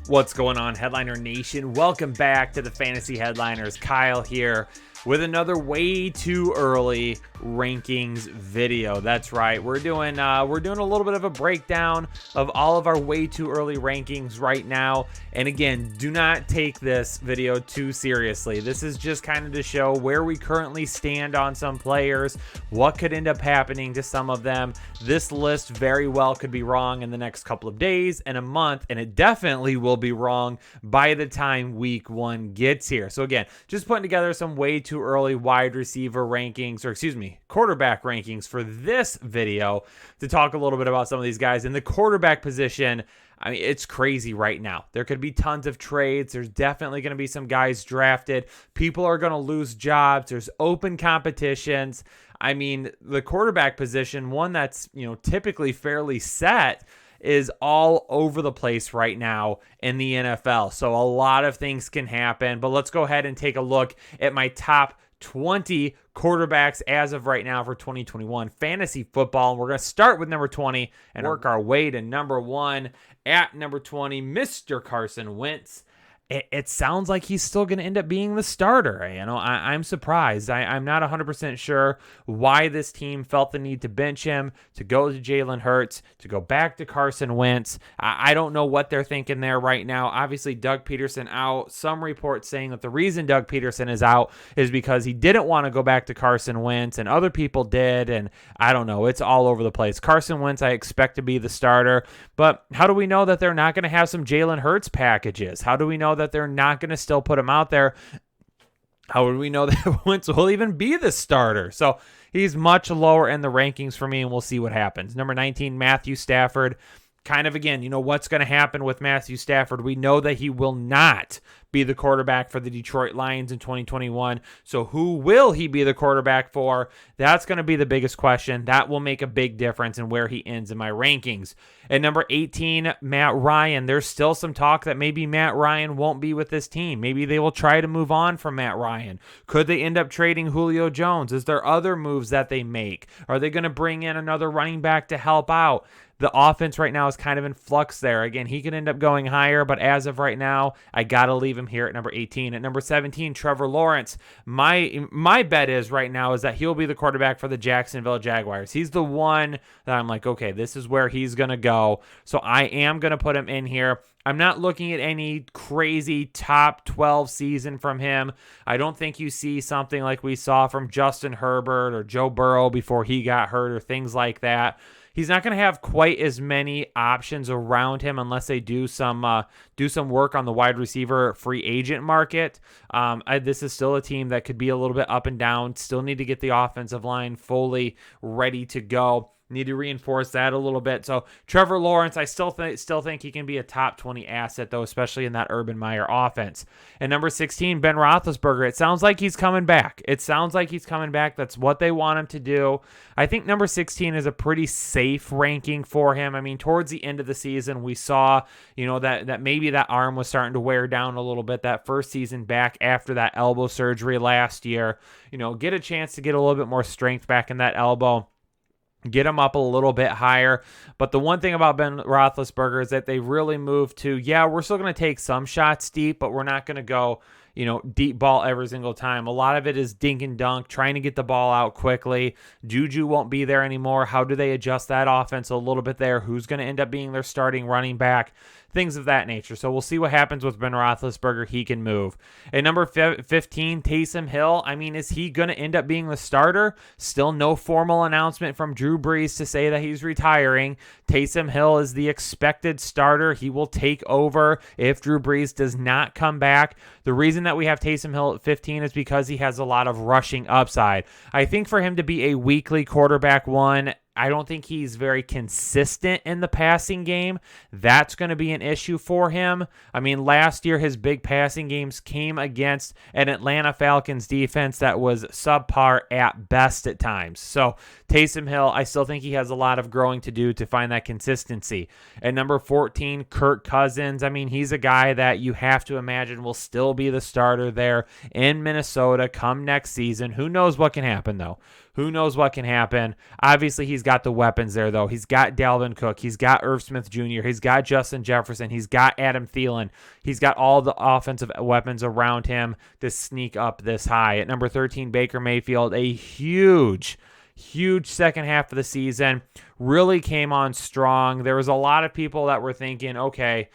What's going on, Headliner Nation? Welcome back to the Fantasy Headliners. Kyle here with another way too early rankings video. That's right. We're doing a little bit of a breakdown of all of our way too early rankings right now. And again, do not take this video too seriously. This is just kind of to show where we currently stand on some players, what could end up happening to some of them. This list very well could be wrong in the next couple of days and a month, and it definitely will be wrong by the time week one gets here. So again, just putting together some way too early wide receiver rankings, or excuse me, quarterback rankings for this video to talk a little bit about some of these guys in the quarterback position. I mean, it's crazy right now. There could be tons of trades. There's definitely going to be some guys drafted. People are going to lose jobs. There's open competitions. I mean, the quarterback position, one that's, typically fairly set, is all over the place right now in the NFL. So a lot of things can happen, but let's go ahead and take a look at my top 20 quarterbacks as of right now for 2021 fantasy football. And we're going to start with number 20 and work our way to number 1. At number 20, Mr. Carson Wentz. It sounds like he's still going to end up being the starter. I'm surprised. I'm not 100% sure why this team felt the need to bench him, to go to Jalen Hurts, to go back to Carson Wentz. I don't know what they're thinking there right now. Obviously, Doug Peterson out. Some reports saying that the reason Doug Peterson is out is because he didn't want to go back to Carson Wentz, and other people did, and I don't know. It's all over the place. Carson Wentz, I expect to be the starter, but how do we know that they're not going to have some Jalen Hurts packages? How do we know that they're not going to still put him out there? How would we know that Wentz will even be the starter? So he's much lower in the rankings for me, and we'll see what happens. Number 19, Matthew Stafford. Kind of, again, what's going to happen with Matthew Stafford. We know that he will not be the quarterback for the Detroit Lions in 2021. So who will he be the quarterback for? That's going to be the biggest question. That will make a big difference in where he ends in my rankings. At number 18, Matt Ryan. There's still some talk that maybe Matt Ryan won't be with this team. Maybe they will try to move on from Matt Ryan. Could they end up trading Julio Jones? Is there other moves that they make? Are they going to bring in another running back to help out? The offense right now is kind of in flux there. Again, he could end up going higher, but as of right now, I got to leave him here at number 18. At number 17, Trevor Lawrence. My bet is right now is that he'll be the quarterback for the Jacksonville Jaguars. He's the one that I'm like, okay, this is where he's going to go. So I am going to put him in here. I'm not looking at any crazy top 12 season from him. I don't think you see something like we saw from Justin Herbert or Joe Burrow before he got hurt or things like that. He's not going to have quite as many options around him unless they do some work on the wide receiver free agent market. This is still a team that could be a little bit up and down. Still need to get the offensive line fully ready to go. Need to reinforce that a little bit. So Trevor Lawrence, I still think he can be a top 20 asset, though, especially in that Urban Meyer offense. And number 16, Ben Roethlisberger. It sounds like he's coming back. That's what they want him to do. I think number 16 is a pretty safe ranking for him. I mean, towards the end of the season, we saw, that maybe that arm was starting to wear down a little bit. That first season back after that elbow surgery last year, get a chance to get a little bit more strength back in that elbow. Get him up a little bit higher. But the one thing about Ben Roethlisberger is that they really moved to, we're still going to take some shots deep, but we're not going to go, deep ball every single time. A lot of it is dink and dunk, trying to get the ball out quickly. Juju won't be there anymore. How do they adjust that offense a little bit there? Who's going to end up being their starting running back? Things of that nature. So we'll see what happens with Ben Roethlisberger. He can move. At number 15, Taysom Hill. I mean, is he going to end up being the starter? Still no formal announcement from Drew Brees to say that he's retiring. Taysom Hill is the expected starter. He will take over if Drew Brees does not come back. The reason that we have Taysom Hill at 15 is because he has a lot of rushing upside. I think for him to be a weekly quarterback one, I don't think he's very consistent in the passing game. That's going to be an issue for him. I mean, last year his big passing games came against an Atlanta Falcons defense that was subpar at best at times. So Taysom Hill, I still think he has a lot of growing to do to find that consistency. At number 14, Kirk Cousins. I mean, he's a guy that you have to imagine will still be the starter there in Minnesota come next season. Who knows what can happen, though? Who knows what can happen? Obviously, he's got the weapons there, though. He's got Dalvin Cook. He's got Irv Smith Jr. He's got Justin Jefferson. He's got Adam Thielen. He's got all the offensive weapons around him to sneak up this high. At number 13, Baker Mayfield, a huge second half of the season, really came on strong. There was a lot of people that were thinking, okay,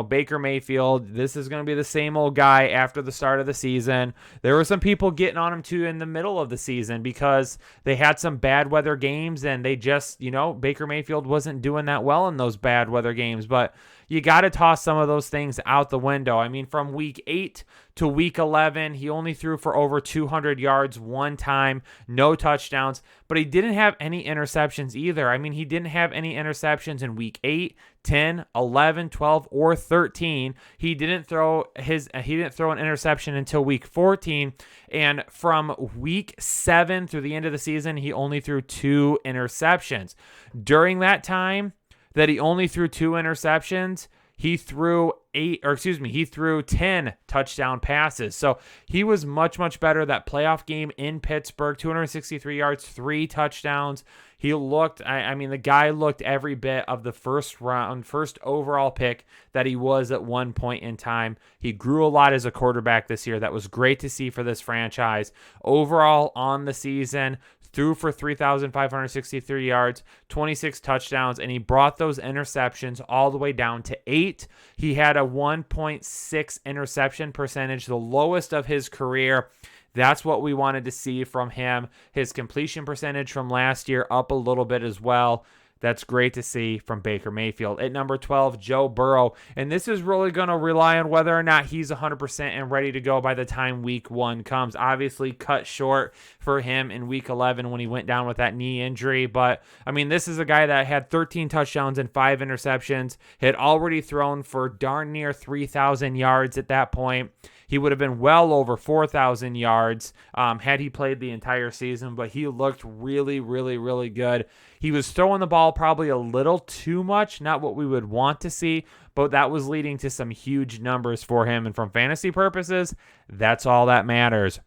Baker Mayfield, this is going to be the same old guy after the start of the season. There were some people getting on him too in the middle of the season because they had some bad weather games and they just, Baker Mayfield wasn't doing that well in those bad weather games. But you got to toss some of those things out the window. I mean, from week 8 to week 11, he only threw for over 200 yards one time, no touchdowns, but he didn't have any interceptions either. I mean, he didn't have any interceptions in week 8, 10, 11, 12, or 13. He didn't throw an interception until week 14, and from week 7 through the end of the season, he only threw 2 interceptions. During that time that he only threw 2 interceptions, he threw 10 touchdown passes. So he was much, much better. That playoff game in Pittsburgh, 263 yards, 3 touchdowns. He looked, the guy looked every bit of the first overall pick that he was at one point in time. He grew a lot as a quarterback this year. That was great to see for this franchise. Overall on the season, threw for 3,563 yards, 26 touchdowns, and he brought those interceptions all the way down to 8. He had a 1.6 interception percentage, the lowest of his career. That's what we wanted to see from him. His completion percentage from last year up a little bit as well. That's great to see from Baker Mayfield. At number 12, Joe Burrow. And this is really going to rely on whether or not he's 100% and ready to go by the time week 1 comes. Obviously cut short for him in week 11 when he went down with that knee injury. But, this is a guy that had 13 touchdowns and 5 interceptions. Had already thrown for darn near 3,000 yards at that point. He would have been well over 4,000 yards had he played the entire season, but he looked really, really, really good. He was throwing the ball probably a little too much, not what we would want to see, but that was leading to some huge numbers for him. And from fantasy purposes, that's all that matters.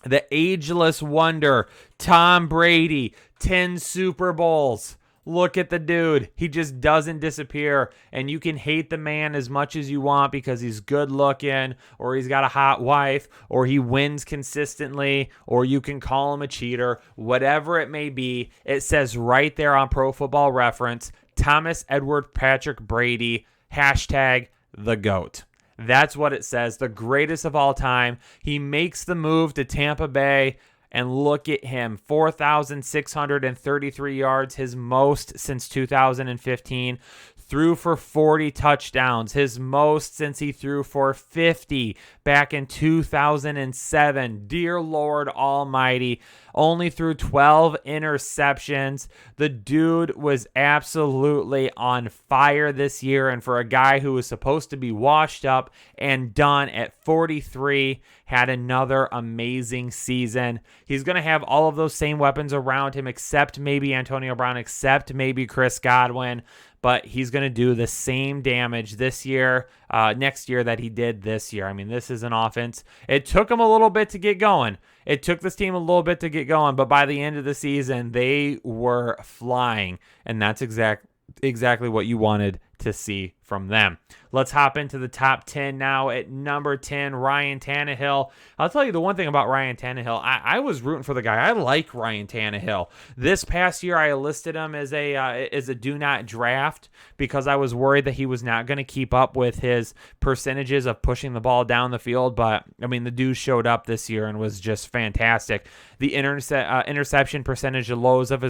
The ageless wonder, Tom Brady, 10 Super Bowls. Look at the dude. He just doesn't disappear. And you can hate the man as much as you want because he's good looking, or he's got a hot wife, or he wins consistently, or you can call him a cheater. Whatever it may be, it says right there on Pro Football Reference, Thomas Edward Patrick Brady, hashtag the GOAT. That's what it says. The greatest of all time. He makes the move to Tampa Bay. And look at him, 4,633 yards, his most since 2015. Threw for 40 touchdowns, his most since he threw for 50 back in 2007. Dear Lord Almighty, only threw 12 interceptions. The dude was absolutely on fire this year, and for a guy who was supposed to be washed up and done at 43, had another amazing season. He's going to have all of those same weapons around him, except maybe Antonio Brown, except maybe Chris Godwin. But he's going to do the same damage this year, next year that he did this year. This is an offense. It took him a little bit to get going. It took this team a little bit to get going, but by the end of the season, they were flying, and that's exactly what you wanted to see from them. Let's hop into the top 10 now. At number 10, Ryan Tannehill. I'll tell you the one thing about Ryan Tannehill. I was rooting for the guy. I like Ryan Tannehill. This past year, I listed him as a do not draft because I was worried that he was not going to keep up with his percentages of pushing the ball down the field. But, the dude showed up this year and was just fantastic. The interception percentage, the lowest of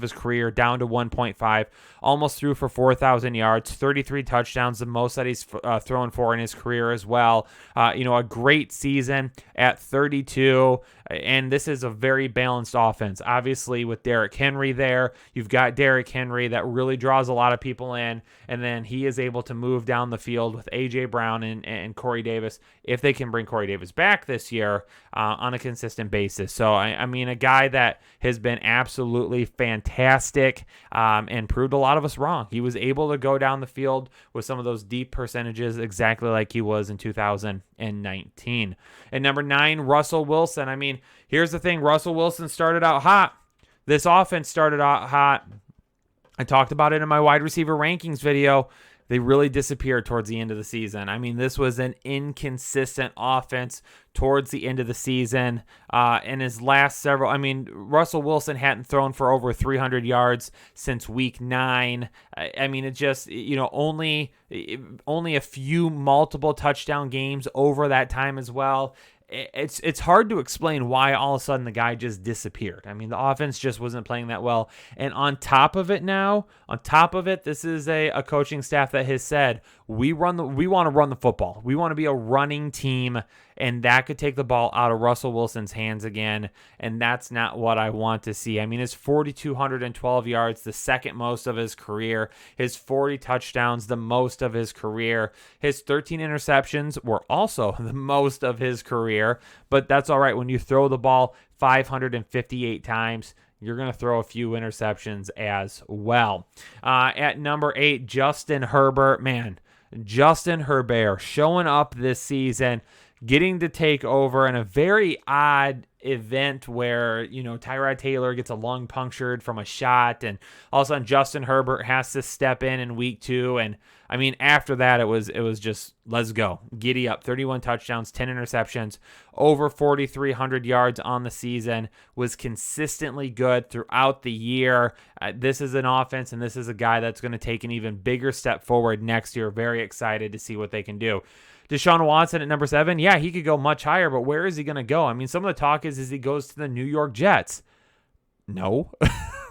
his career, down to 1.5. Almost threw for 4,000 yards, 33 touchdowns, the most that he's thrown for in his career as well. A great season at 32. And this is a very balanced offense. Obviously, with Derrick Henry there, you've got Derrick Henry that really draws a lot of people in. And then he is able to move down the field with A.J. Brown and Corey Davis, if they can bring Corey Davis back this year on a consistent basis. So, a guy that has been absolutely fantastic and proved a lot of us wrong. He was able to go down the field with some of those deep percentages exactly like he was in 2019. At number 9, Russell Wilson. Here's the thing. Russell Wilson started out hot. This offense started out hot. I talked about it in my wide receiver rankings video. They really disappeared towards the end of the season. I mean, this was an inconsistent offense towards the end of the season. In his last several, I mean, Russell Wilson hadn't thrown for over 300 yards since week 9. I mean, it just, only a few multiple touchdown games over that time as well. It's hard to explain why all of a sudden the guy just disappeared. I mean, the offense just wasn't playing that well. And on top of it, this is a coaching staff that has said, we want to run the football. We want to be a running team, and that could take the ball out of Russell Wilson's hands again, and that's not what I want to see. I mean, his 4,212 yards, the second most of his career. His 40 touchdowns, the most of his career. His 13 interceptions were also the most of his career, but that's all right. When you throw the ball 558 times, you're going to throw a few interceptions as well. At number 8, Justin Herbert. Man, Justin Herbert showing up this season, getting to take over in a very odd event where, Tyrod Taylor gets a lung punctured from a shot, and all of a sudden Justin Herbert has to step in week 2. And I mean, after that, it was just, let's go. Giddy up. 31 touchdowns, 10 interceptions, over 4,300 yards on the season, was consistently good throughout the year. This is an offense, and this is a guy that's going to take an even bigger step forward next year. Very excited to see what they can do. Deshaun Watson at number 7, yeah, he could go much higher, but where is he going to go? I mean, some of the talk is he goes to the New York Jets. No.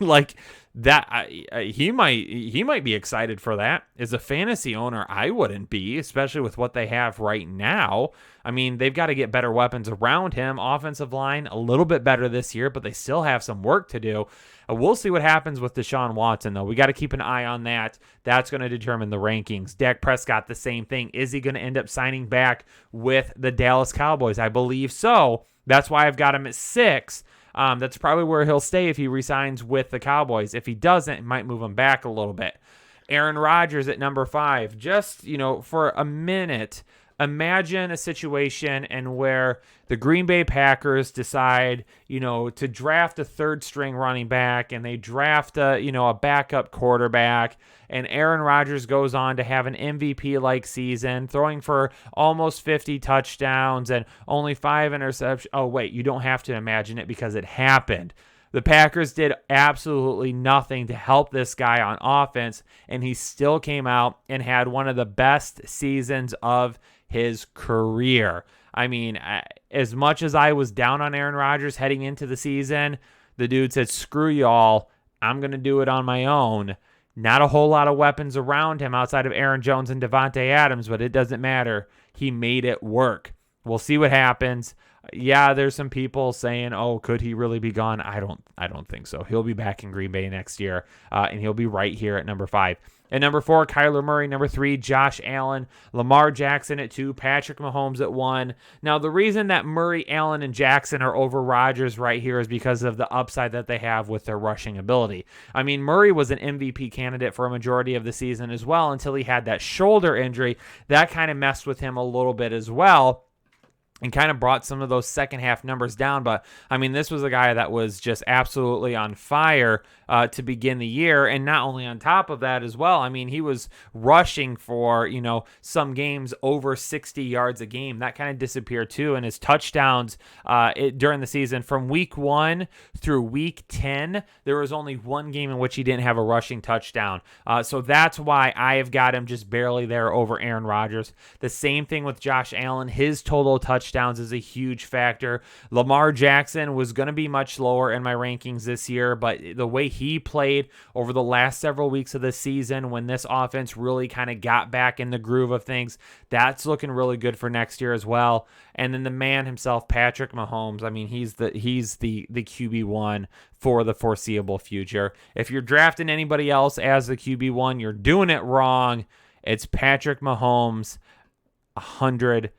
Like that, he might be excited for that. As a fantasy owner, I wouldn't be, especially with what they have right now. I mean, they've got to get better weapons around him. Offensive line, a little bit better this year, but they still have some work to do. We'll see what happens with Deshaun Watson, though. We got to keep an eye on that. That's going to determine the rankings. Dak Prescott, the same thing. Is he going to end up signing back with the Dallas Cowboys? I believe so. That's why I've got him at 6. That's probably where he'll stay if he resigns with the Cowboys. If he doesn't, it might move him back a little bit. Aaron Rodgers at number 5. Just, for a minute, imagine a situation and where the Green Bay Packers decide, to draft a third-string running back, and they draft a backup quarterback, and Aaron Rodgers goes on to have an MVP-like season, throwing for almost 50 touchdowns and only 5 interceptions. Oh, wait, you don't have to imagine it because it happened. The Packers did absolutely nothing to help this guy on offense, and he still came out and had one of the best seasons of his career. I mean, as much as I was down on Aaron Rodgers heading into the season, the dude said, screw y'all, I'm going to do it on my own. Not a whole lot of weapons around him outside of Aaron Jones and Devontae Adams, but it doesn't matter. He made it work. We'll see what happens. Yeah, there's some people saying, oh, could he really be gone? I don't think so. He'll be back in Green Bay next year, and he'll be right here at number 5. At number 4, Kyler Murray. Number 3, Josh Allen. Lamar Jackson at 2. Patrick Mahomes at 1. Now, the reason that Murray, Allen, and Jackson are over Rodgers right here is because of the upside that they have with their rushing ability. I mean, Murray was an MVP candidate for a majority of the season as well until he had that shoulder injury. That kind of messed with him a little bit as well, and kind of brought some of those second half numbers down. But, I mean, this was a guy that was just absolutely on fire to begin the year. And not only on top of that as well, I mean, he was rushing for, some games over 60 yards a game. That kind of disappeared too. And his touchdowns during the season from week 1 through week 10, there was only one game in which he didn't have a rushing touchdown. So that's why I have got him just barely there over Aaron Rodgers. The same thing with Josh Allen. His total touchdowns is a huge factor. Lamar Jackson was going to be much lower in my rankings this year, but the way he played over the last several weeks of the season, when this offense really kind of got back in the groove of things, that's looking really good for next year as well. And then the man himself, Patrick Mahomes, I mean, he's the QB1 for the foreseeable future. If you're drafting anybody else as the QB1, you're doing it wrong. It's Patrick Mahomes, 100%.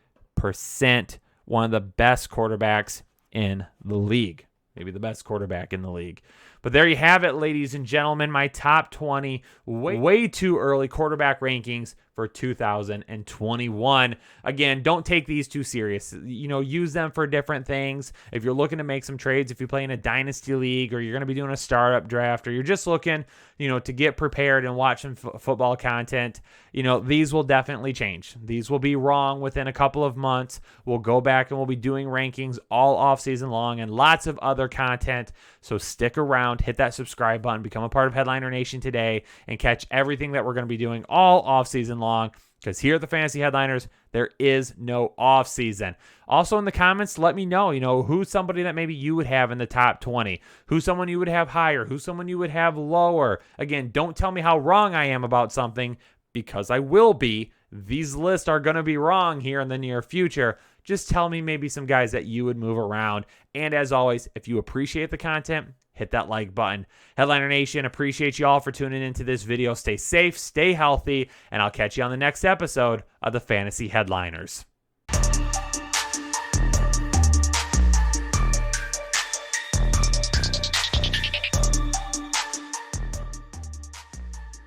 One of the best quarterbacks in the league. Maybe the best quarterback in the league. But there you have it, ladies and gentlemen. My top 20 way too early quarterback rankings for 2021. Again, don't take these too serious. Use them for different things. If you're looking to make some trades, if you play in a dynasty league, or you're going to be doing a startup draft, or you're just looking, to get prepared and watch some football content, these will definitely change. These will be wrong within a couple of months. We'll go back and we'll be doing rankings all off season long and lots of other content. So stick around, hit that subscribe button, become a part of Headliner Nation today, and catch everything that we're going to be doing all off season long. Because here at the Fantasy Headliners, there is no off season. Also in the comments, let me know, who's somebody that maybe you would have in the top 20, who's someone you would have higher, who's someone you would have lower. Again, don't tell me how wrong I am about something, because I will be. These lists are going to be wrong here in the near future. Just tell me maybe some guys that you would move around. And as always, if you appreciate the content, hit that like button. Headliner Nation, appreciate you all for tuning into this video. Stay safe, stay healthy, and I'll catch you on the next episode of the Fantasy Headliners.